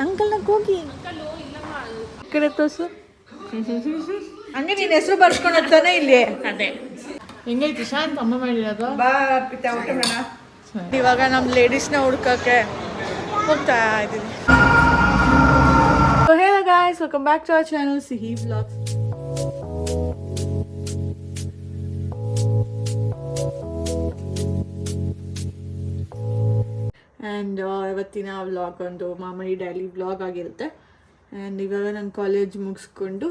ಅಂಕಲ್ನ ಹೋಗಿ ಈ ಕಡೆ ತೋರ್ಸು. ಹಂಗೆ ನೀನ್ ಹೆಸರು ಬರ್ಸ್ಕೊಂಡು ಹೋಗ್ತಾನೆ ಇಲ್ಲಿ. ಅದೇ ಹೆಂಗೈತಿ ಶಾಂತ್ ಅಮ್ಮ ಮಾಡಿರೋದು. ಬಾ ಪಿತ ಊಟ ಮಾಡೋಣ. ಇವಾಗ ನಮ್ಮ ಲೇಡೀಸ್ನ ಹುಡ್ಕಕ್ಕೆ ಹೋಗ್ತಾ ಇದ್ದೀವಿ. Hello guys, welcome back to our channel Sihi Vlogs. And ಇವತ್ತಿನ ವ್ಲಾಗ್ ಒಂದು ಮಾಮೂಲಿ ಡೈಲಿ ವ್ಲಾಗ್ ಆಗಿರುತ್ತೆ. ಆ್ಯಂಡ್ ಇವಾಗ ನಾನು ಕಾಲೇಜ್ ಮುಗಿಸ್ಕೊಂಡು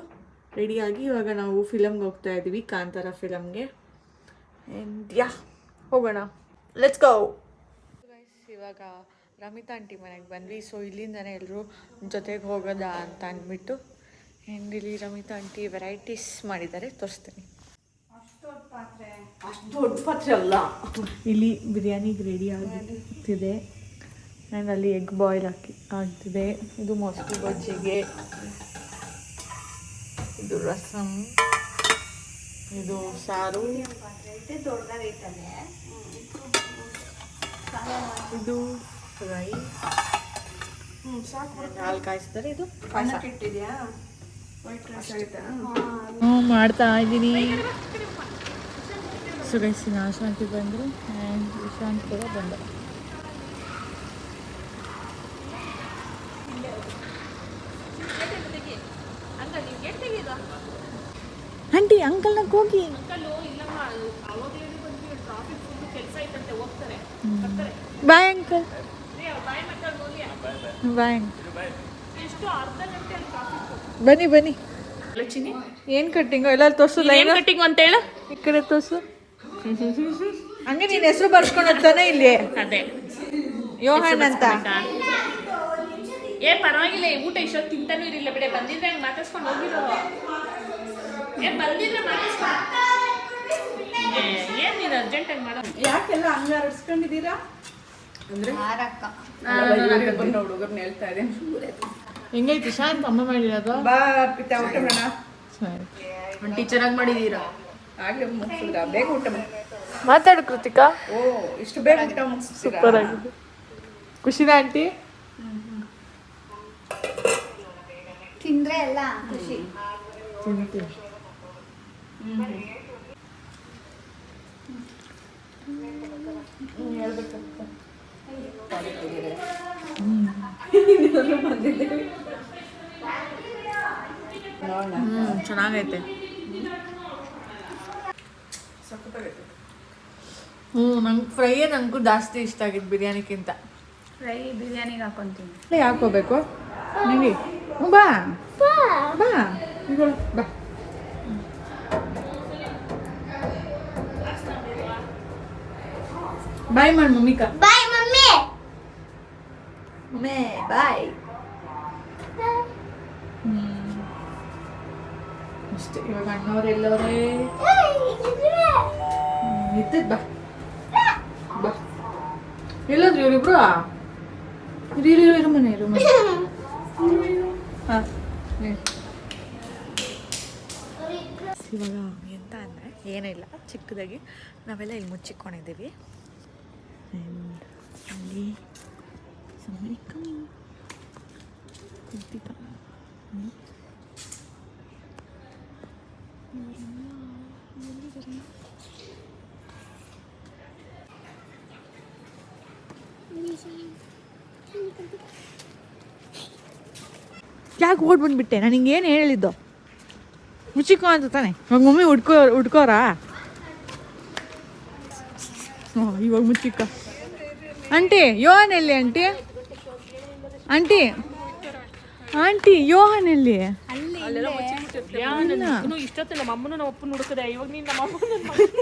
ರೆಡಿಯಾಗಿ ಇವಾಗ ನಾವು ಫಿಲಮ್ಗೆ ಹೋಗ್ತಾ ಇದ್ದೀವಿ, ಕಾಂತಾರ ಫಿಲಮ್ಗೆ. ಆ್ಯಂಡ್ ಯಾ ಹೋಗೋಣ, ಲೆಟ್ಸ್ ಗೋ. ಇವಾಗ ರಮಿತಾ ಆಂಟಿ ಮನೆಗೆ ಬಂದ್ವಿ. ಸೊ ಇಲ್ಲಿಂದನೇ ಎಲ್ಲರೂ ಜೊತೆಗೆ ಹೋಗೋದಾ ಅಂತ ಅಂದ್ಬಿಟ್ಟು. ಆ್ಯಂಡ್ ಇಲ್ಲಿ ರಮಿತಾ ಆಂಟಿ ವೆರೈಟೀಸ್ ಮಾಡಿದ್ದಾರೆ, ತೋರಿಸ್ತೀನಿ. ಅಷ್ಟು ದೊಡ್ಡ ಪಾತ್ರೆ ಅಲ್ಲ. ಇಲ್ಲಿ ಬಿರಿಯಾನಿಗೆ ರೆಡಿ ಆಗ್ತಿದೆ. ಆ್ಯಂಡ್ ಅಲ್ಲಿ ಎಗ್ ಬಾಯ್ಲ್ ಆಗ್ತಿದೆ. ಇದು ಮೊಸರು ಬಜ್ಜಿಗೆ, ಇದು ರಸಮ್, ಇದು ಸಾರು, ಇದು ಫ್ರೈ, ಹಾಲು ಕಾಯಿಸ್ತಾರೆ. ಇದು ಇಟ್ಟಿದ್ಯಾ ಮಾಡ್ತಾ ಇದ್ದೀನಿ. ಸೊ ಗೈಸ್ ಶಾಂತಿ ಬಂದರು ಆ್ಯಂಡ್ ವಿಶಾಂತ್ ಕೂಡ ಬಂದ. ಆಂಟಿ ಅಂಕಲ್ನ ಹೋಗಿ ಬಾಯ್ ಅಂಕಲ್, ಬಾಯ್. ಬನ್ನಿ ಬನ್ನಿ. ಏನ್ ಕಟ್ಟಿಂಗು ಎಲ್ಲ ತೋರ್ಸು. ಲೈನ್ ಕಟ್ಟಿಂಗ್ ಅಂತ ಹೇಳ ಈ ಕಡೆ ತೋರ್ಸು. ಹಂಗೆ ನೀನ್ ಹೆಸರು ಬರ್ಸ್ಕೊಂಡು ಹೋಗ್ತಾನೆ ಇಲ್ಲಿ. ಅದೇ ಯೋಹಾನ್ ಅಂತ. ಏ ಪರವಾಗಿಲ್ಲ, ಊಟ ಇಷ್ಟೊತ್ತು ತಿಂತಾನೂ ಇರಲಿಲ್ಲ ಬಿಡೆ. ಬಂದಿದ್ರೆ ಹಂಗೆ ಮಾತಾಡ್ಸ್ಕೊಂಡು ಹೋಗಿರೋ. ಬಂದಿದ್ರೆ ಮಾತಾಡ್ಸ್ಕೊಂಡು ಏನ್ ನೀನು ಅರ್ಜೆಂಟಾಗಿ ಮಾಡೋ. ಯಾಕೆಲ್ಲ ಹಂಗ ಹರಡ್ಸ್ಕೊಂಡಿದ್ದೀರಾ ಅಂದ್ರೆ ಹುಡುಗರ್ನ ಹೇಳ್ತಾ ಇದ್ದೇನೆ. ಹೆಂಗೈತಿ ಶಾಂತ್ ಅಮ್ಮ ಮಾಡಿರೋದು. ಬಾ ಪಿತ ಊಟ ಮಾಡೋಣ. ಸರಿ ಆಂಟಿ ಚೆನ್ನಾಗಿ ಮಾಡಿದ್ದೀರಾ. ಆಗ್ಲೇ ಮುಗಿಸಿದ್ರಾ? ಬೇಗ ಊಟ ಮಾಡಿ ಮಾತಾಡು ಕೃತಿಕಾ. ಓ ಇಷ್ಟು ಬೇಗ ಊಟ ಮುಗಿಸ್ತೀರಾ? ಸೂಪರ್ ಆಗಿದೆ. ಖುಷಿನಾ ಆಂಟಿ? ತಿಂದ್ರೆ ಎಲ್ಲ ಖುಷಿ. ತಿಂತೀನಿ. ಚೆನ್ನಾಗೈತೆ. ನಂಗೆ ಫ್ರೈಯೇ ನನಗೂ ಜಾಸ್ತಿ ಇಷ್ಟ ಆಗಿದ್ದು ಬಿರಿಯಾನಿಗಿಂತ. ಫ್ರೈ ಬಿರಿಯಾನಿಗೆ ಹಾಕೊಂತೀನಿ. ಯಾಕೆ ಹೋಗ್ಬೇಕು ನನಗೆ? ಬಾ ಬಾ ಬಾ. ಬಾಯ್ ಮಾಡಿ ಮಮ್ಮಿಕಾ. ಬಾಯ್ ಮಮ್ಮಿ. ಮಮ್ಮಿ ಬಾಯ್. ಅಷ್ಟೇ. ಇವಾಗ ಅಣ್ಣವ್ರೆಲ್ಲವರೇ ಇದ್ದದ್. ಬಾ ಬಾ. ಎಲ್ಲಾದ್ರು ಇವರಿಬ್ರು ಇರು ಮನೆ ಇರು ಮನೆ. ಹಾಂ ಇವಾಗ ಎಂತ ಅಂದರೆ ಏನೂ ಇಲ್ಲ, ಚಿಕ್ಕದಾಗಿ ನಾವೆಲ್ಲ ಇಲ್ಲಿ ಮುಚ್ಚಿಕೊಂಡಿದ್ದೀವಿ. ಆ್ಯಂಡ್ ಅಲ್ಲಿ ಕುಂತಿದ್ದ ಯಾಕೆ ಓಡ್ ಬಂದ್ಬಿಟ್ಟೆ? ನಾನು ಹಿಂಗೆ ಏನು ಹೇಳಿದ್ದು? ಮುಚ್ಚಿಕೋ ಅಂತ ತಾನೆ. ಇವಾಗ ಮಮ್ಮಿ ಹುಡ್ಕೋರಾ? ಇವಾಗ ಮುಚ್ಚಿಕ. ಆಂಟಿ ಯೋಹಾನ್ ಎಲ್ಲಿ? ಆಂಟಿ ಆಂಟಿ ಆಂಟಿ ಯೋಹಾನ್ ಎಲ್ಲಿ? ಇಷ್ಟೊತ್ತು ನಮ್ಮ ಅಮ್ಮನ ನಮ್ಮ ಅಪ್ಪನ ಹುಡುಕದೆ. ಇವಾಗ ನೀನು ನಮ್ಮ ಅಮ್ಮನ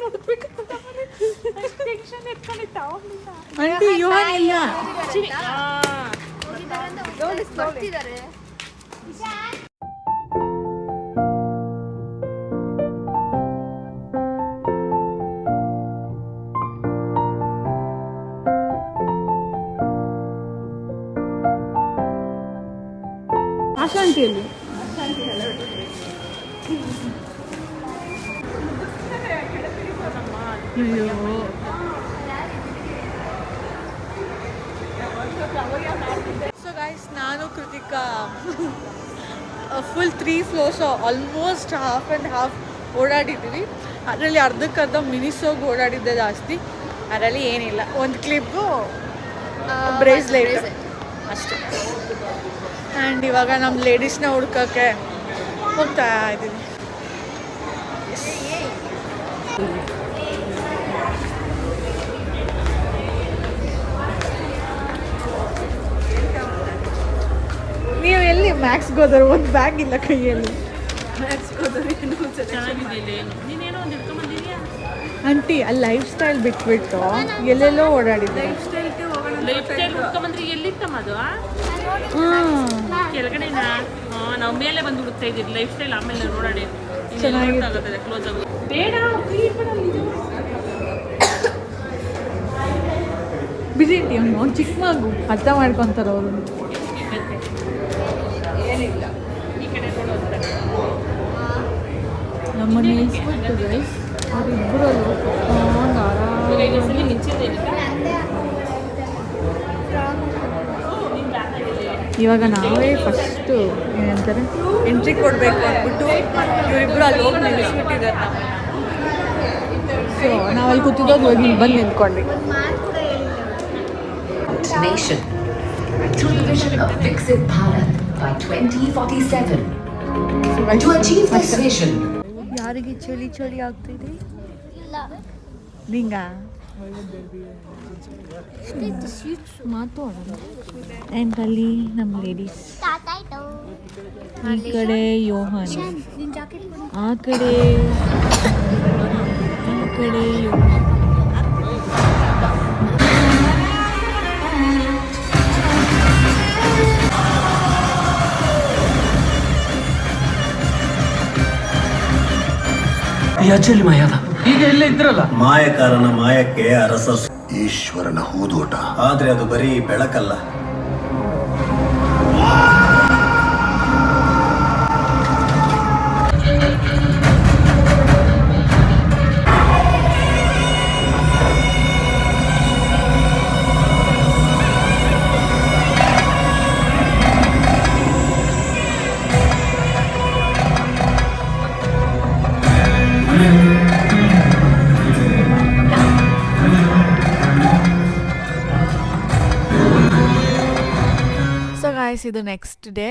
ಹುಡುಕ್ಬೇಕು. ಟೆನ್ಷನ್ ಎತ್ಕೊಂಡಿತ್ತ ಆಂಟಿ ಯೋಹಾನ್ ಇಲ್ಲ. ಬರ್ತಿದ್ದಾರೆ. ಆಶಾಂತಿಯಲ್ಲಿ ಸೊ ಗೈಸ್, ನಾನು Krithika full 3 floors almost half and half ಓಡಾಡಿದ್ದೀವಿ. ಅದರಲ್ಲಿ ಅರ್ಧಕ್ಕರ್ಧ ಮಿನಿಸೋಗಿ ಓಡಾಡಿದ್ದೆ ಜಾಸ್ತಿ. ಅದರಲ್ಲಿ ಏನಿಲ್ಲ, ಒಂದು ಕ್ಲಿಪ್ಪು ಬ್ರೇಸ್ಲೆಟ್ ಅಷ್ಟೇ. ಆ್ಯಂಡ್ ಇವಾಗ ನಮ್ಮ ಲೇಡೀಸ್ನ ಹುಡ್ಕೋಕ್ಕೆ ಹೋಗ್ತಾ ಇದ್ದೀವಿ. ನೀವು ಎಲ್ಲಿ ಮ್ಯಾಕ್ಸ್ಗೆ ಹೋದರು? ಒಂದು ಬ್ಯಾಗ್ ಇಲ್ಲ ಕೈಯಲ್ಲಿ. ಆಂಟಿ ಅಲ್ಲಿ ಲೈಫ್ ಸ್ಟೈಲ್ ಬಿಟ್ಬಿಟ್ಟು ಎಲ್ಲೆಲ್ಲೋ ಓಡಾಡಿದ್ದೆ. ಕೆಳಗಡೆನಾ ನಾವು ಮೇಲೆ ಬಂದು ಹುಡುಕ್ತಾ ಇದ್ದೀವಿ ಲೈಫ್ ಸ್ಟೈಲ್. ಆಮೇಲೆ ನೋಡಾಡಿ ಚೆನ್ನಾಗಿರುತ್ತೆ. ಕ್ಲೋಸ್ ಆಗುತ್ತೆ. ಬೇಡ ಬಿಸಿ ಇಟ್ಟಿ ಅವ್ನು ಚಿಕ್ಕ ಮಗು ಅರ್ಥ ಮಾಡ್ಕೊತಾರೆ ಅವರು. ಏನಿಲ್ಲ ಈ ಕಡೆ ನೋಡೋದು ನಮ್ಮನೆ ಇಸ್ಬಿಟ್ಟು ಗೈಸ್ ಅವರಿಬ್ಬರಲ್ಲೂ ಕುತ್ಕೊಂಡು ಆರಾಮಾಗಿ ಇವಾಗ ನಾವೇ ಫಸ್ಟು ಏನಂತಾರೆ ಎಂಟ್ರಿ ಕೊಡಬೇಕು ಅಂದ್ಬಿಟ್ಟು ಇವರಿಬ್ಬರು ಅಲ್ಲಿ ಹೋಗಿ ನಿಲ್ಲಿಸ್ಬಿಟ್ಟಿದ್ದಾರೆ ನಾವು. ಸೊ ನಾವಲ್ಲಿ ಕೂತಿದ್ದೋದು ಹೋಗಿ ಇಲ್ಲಿ ಬಂದು ನಿಂತ್ಕೊಂಡ್ವಿ. Nation through the vision of Viksit Bharat by 2047. To achieve this vision, ಯಾರಿಗೆ ಚಳಿ ಚಳಿ ಆಗ್ತಿದೆ? ನಿಂಗ ಮಾತಾಡೋಣ. ಆ್ಯಂಡ್ ಅಲ್ಲಿ ನಮ್ಮ ಲೇಡೀಸ್, ಈ ಕಡೆ ಯೋಹಾನ್, ಆ ಕಡೆ ಯೋಹಾನ್. ಈಗ ಇಲ್ಲೇ ಇದ್ರಲ್ಲ. ಮಾಯಕಾರನ ಮಾಯಕ್ಕೆ ಅರಸ ಈಶ್ವರನ ಹೂದೋಟ. ಆದ್ರೆ ಅದು ಬರೀ ಬೆಳಕಲ್ಲ. ಇದು ನೆಕ್ಸ್ಟ್ ಡೇ.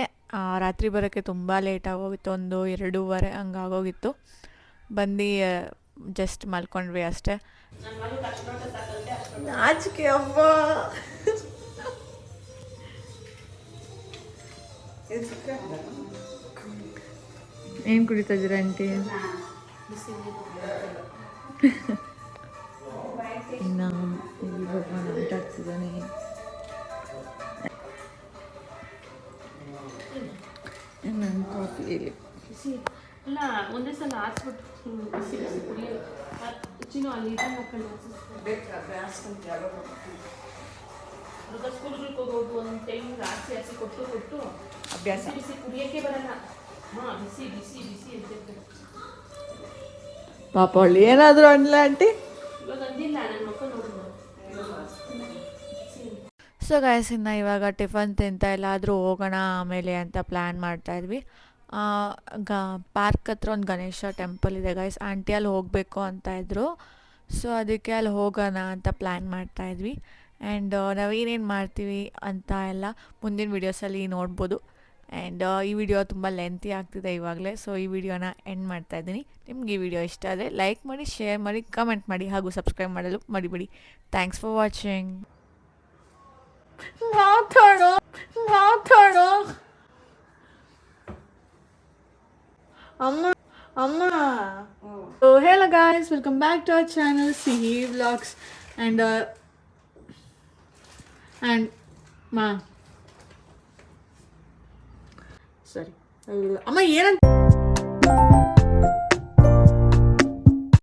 ರಾತ್ರಿ ಬರೋಕ್ಕೆ ತುಂಬ ಲೇಟ್ ಆಗೋಗಿತ್ತು, 1-2 ಹಂಗಾಗೋಗಿತ್ತು. ಬಂದು ಜಸ್ಟ್ ಮಲ್ಕೊಂಡ್ವಿ ಅಷ್ಟೇ. ನಾಚಿಕೆ ಅವ್ವ. ಏನು ಕುಡಿತಾ ಇದ್ದೀರಾ ಆಂಟಿ? ಇನ್ನು ಆಟ ಆಡ್ತಿದ್ದಾನೆ. ನಾನು ಕಾಫಿ ಇಲ್ಲಿ ಅಲ್ಲ ಒಂದೇ ಸಲ ಆರಿಸ್ಬಿಟ್ಟು ಬಿಸಿ ಬಿಸಿ ಕುಡಿಯೋದು. ಚಿನ್ನು ಅಲ್ಲಿ ಇದನ್ನು ಹಾಕೊಂಡು ಸ್ಕೂಲ್ಗಳಿಗೆ ಹೋಗೋದು ಒಂದು ಟೈಮ್ ಆರಿಸಿ ಕೊಟ್ಟು ಅಭ್ಯಾಸ. ಬಿಸಿ ಕುಡಿಯೋಕ್ಕೆ ಬರಲ್ಲ. ಹಾಂ ಬಿಸಿ ಬಿಸಿ ಬಿಸಿ ಇರ್ತಿರ್ತಾರೆ. ಪಾಪ ಅವಳು ಏನಾದರೂ ಅನ್ಲ ಆಂಟಿ. ಇವಾಗ ಅಂದಿಲ್ಲ ನನ್ನ ಮಕ್ಕಳು ನೋಡಿದ್ರು. ಸೊ ಗಾಯ್ಸ್, ಇನ್ನು ಇವಾಗ ಟಿಫನ್ ತಿಂತ ಎಲ್ಲಾದರೂ ಹೋಗೋಣ ಆಮೇಲೆ ಅಂತ ಪ್ಲ್ಯಾನ್ ಮಾಡ್ತಾಯಿದ್ವಿ. ಪಾರ್ಕ್ ಹತ್ರ ಒಂದು ಗಣೇಶ ಟೆಂಪಲ್ ಇದೆ ಗೈಸ್. ಆಂಟಿ ಅಲ್ಲಿ ಹೋಗಬೇಕು ಅಂತ ಇದ್ದರು. ಸೊ ಅದಕ್ಕೆ ಅಲ್ಲಿ ಹೋಗೋಣ ಅಂತ ಪ್ಲ್ಯಾನ್ ಮಾಡ್ತಾಯಿದ್ವಿ. ಆ್ಯಂಡ್ ನಾವೇನೇನು ಮಾಡ್ತೀವಿ ಅಂತ ಎಲ್ಲ ಮುಂದಿನ ವೀಡಿಯೋಸಲ್ಲಿ ನೋಡ್ಬೋದು. ಆ್ಯಂಡ್ ಈ ವಿಡಿಯೋ ತುಂಬ ಲೆಂತಿ ಆಗ್ತಿದೆ ಇವಾಗಲೇ. ಸೊ ಈ ವಿಡಿಯೋನ ಎಂಡ್ ಮಾಡ್ತಾಯಿದ್ದೀನಿ. ನಿಮ್ಗೆ ಈ ವಿಡಿಯೋ ಇಷ್ಟ ಆದರೆ ಲೈಕ್ ಮಾಡಿ, ಶೇರ್ ಮಾಡಿ, ಕಮೆಂಟ್ ಮಾಡಿ ಹಾಗೂ ಸಬ್ಸ್ಕ್ರೈಬ್ ಮಾಡಲು ಮರಿಬೇಡಿ. Thanks for watching. ಮಾತಾಡೋ ಅಮ್ಮ. So hello guys, welcome back to our channel Sihi Vlogs and ma sorry ಅಮ್ಮ ಏನಂತ